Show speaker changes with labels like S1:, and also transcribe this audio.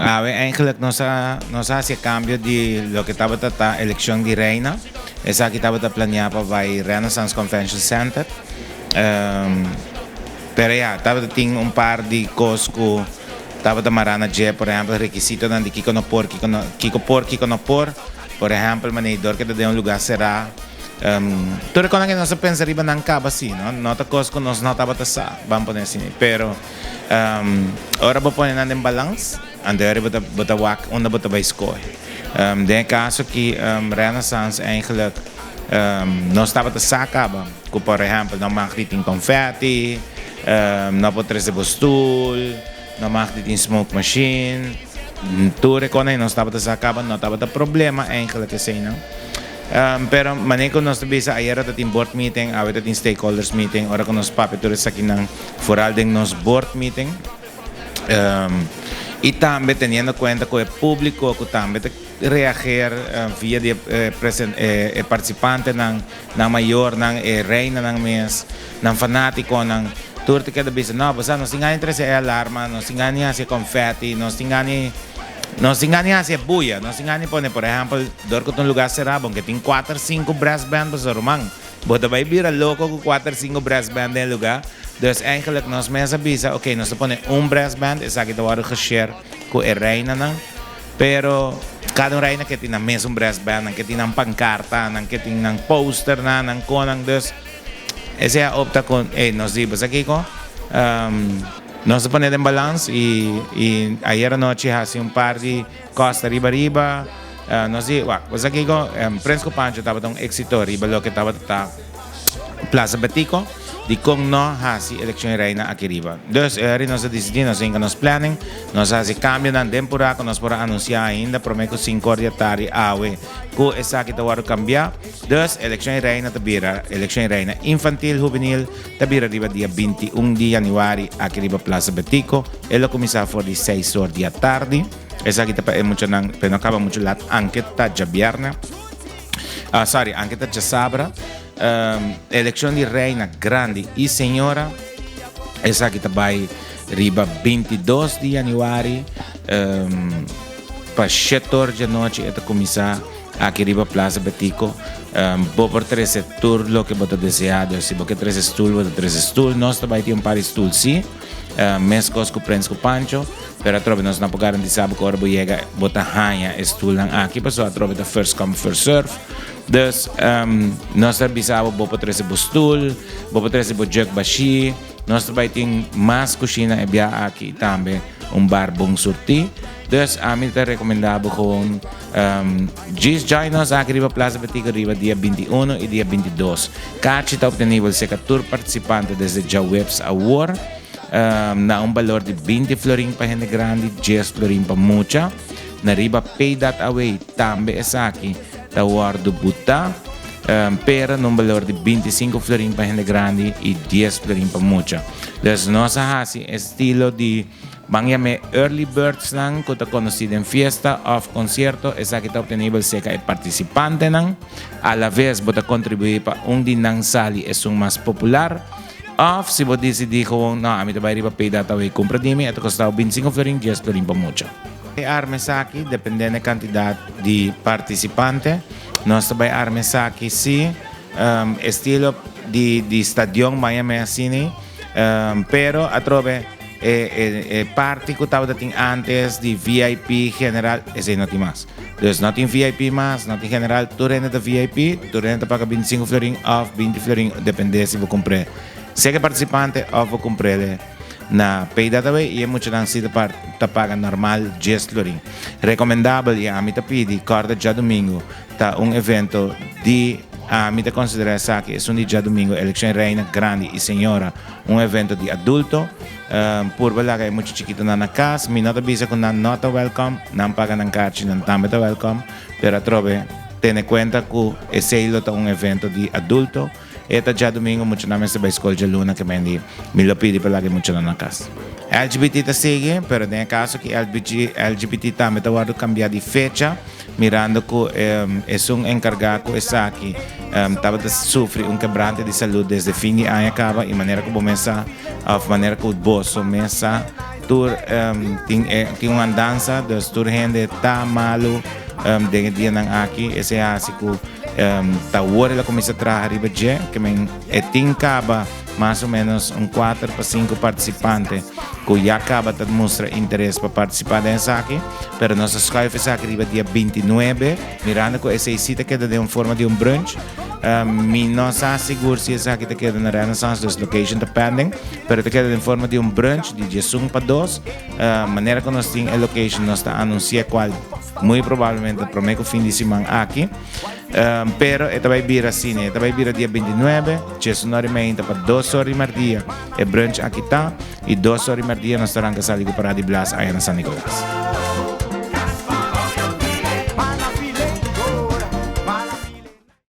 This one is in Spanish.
S1: eigenlijk nos hace cambio de lo que estaba la elección de reina. Esa que estaba planeada para el Renaissance Convention Center. Pero ya, estaba ting un par de cosas que estaba marana je, por ejemplo, requisito de Kiko no por, Kiko no por ejemplo, el manejador que te dé un lugar será. Tú reconoces que no se pensa arriba en cabo así, ¿no? No te cosas que nos no estaba tasar, vamos a poner así. Pero ahora voy a poner en balance, ande ahora voy a wak, onda voy a escoger. De caso que Renaissance eigenlijk no estaba tasar cabo, que por ejemplo, no mag dit in confetti, no puedo traer stoel, no mag dit in smoke machine. Tú reconoces que no estaba tasar cabo, no estaba de problema eigenlijk que sí, ¿no? Pero manejo nos bisa ayer at ating board meeting, awit ating stakeholders meeting, ora ko nos papituloy sa kinang foral din nos board meeting. Y también teniendo en cuenta que el público que también reagir via de participante ng mayor ng reina ng mes ng fanático ng turte que bisa no basta no singani interesse alarma no singani hacia confetti no singani hacia bulla, no singani pone, por ejemplo, dorco un lugar cerrado, que tiene 4 o 5 brass bands, pues román. Bota vai vir loco con 4 o 5 brass bands en el lugar. Dus eigenlijk nos mensen avisa, okay, nos pone un brass band, es aquí te voy a share con el reina, ¿no? Pero cada reina que tiene mes un brass band, que tiene un pancarta, que tiene un poster, nan conan, dus ese opta con, nos dice, pues aquí con no se pone en balance y ayer anoche hace un par de cosas arriba, nos dice, pues aquí con Prensko Pancho estaba un éxito arriba, lo que estaba Plaza Betico, di kung no hace elección reina aquí arriba. Dus nos decidimos en que nos planning, nos hace cambio en temporada, nos podrá anunciar ainda, prometo 5 días tarde, que esa que te voy a cambiar. Dus elección reina tabira, elección reina infantil, juvenil, tabira arriba día 21 de januari aquí arriba Plaza Betico, y lo comienza por 16 horas de tarde. Esa que te mucho pero no acaba mucho la anqueta ya viernes. Anqueta ya sabra. Elección de reina grande y señora, esa que va arriba 22 de januari, para 7 horas de noche, esta comienza aquí arriba Plaza Betico. Vos por 13 tour lo que vos deseado, si vos que 13 stool, vos 13 stool, no está un par de stool, sí. Mescos con Prensko Pancho, pero a trove nos não garantizar que ahora llega bota hanya stool aqui, pessoal a trove the first come first serve. Dus nós avisava vou para trazer o stool, vou para trazer o jug bashi, nós vai ter mais cozinha e bia aqui também bar bom surti. Dus a mim te recomendava com join nós aqui riba Plaza Betico riba dia 21 e dia 22. Cada está obtenido se 14 participantes desde Jawebs Award. Na valor de 20 florin para gente grande, 10 florin para mucha. Na riba pay that away também é aqui tawar do buta, pero num valor de 25 florin para gente grande e 10 florin para mucha. Dus nossa hasi estilo de bangyame early birds lang que está conocido en fiesta of concierto, esa que está obtenible seca el participante nang a la vez bota contribuir para un dinang sali es un más popular. Of, si vos decidís como, no, a mí te va a ir para pedir data y compra de mí, esto costaba 25 florin, 10 florin para mucho. Armes aquí, depende de la cantidad de participantes, nos va a armes aquí, sí, estilo de estadio Miami Cine, pero a través parte que estaba antes de VIP general, ese no tiene más. Dus no tiene VIP más, no tiene general, tú rentas de VIP, tú rentas para 25 florin, off 20 florin, depende si vos compré. Sé que participante o vou comprar na pay database e é muito não se tá paga normal 10 florin. Recomendável e a mim tá pedi corda já domingo tá evento de a mim tá considerar que é dia domingo eleição reina grande e senhora evento de adulto por verdade é muito chiquito na casa me nota bisa com não tá welcome não paga na caixa não também tá welcome pero trove ter em conta que esse é evento de adulto. Esta já domingo, muito namin sa Escola de Luna, que me lo pide palagi muito na casa. LGBT ta sigue, pero tem caso que LGBT também está a cambiar de fecha, mirando que é encargado essa aqui, estava a sofrer quebrante de saúde desde fim de ano acaba, e maneira que começa, a maneira que o bolso começa tour ting uma dança dos tour gente tá malo de dia nang aqui esse asiku tá hora la começa a trabalhar riba je que men caba mais ou menos 4 para 5 participantes que já acaba de mostrar interesse para participar dessa aqui, pero nós escolhemos aqui riba dia 29, mirando que essa cita queda de uma forma de brunch. Mi não está seguro se essa aqui te queda na Renaissance, dos location depending, pero te queda em forma de brunch de 1 para 2. Maneira que nós temos a location, nós está anunciando qual, muito provavelmente, o primeiro fim de semana aqui. Pero esta vai vir assim, esta vai vir dia 29, c'è sonorimento para 2 horas e meia, e brunch aqui está, e 2 horas e meia nós estaremos casando para de Blas aí na San Nicolás.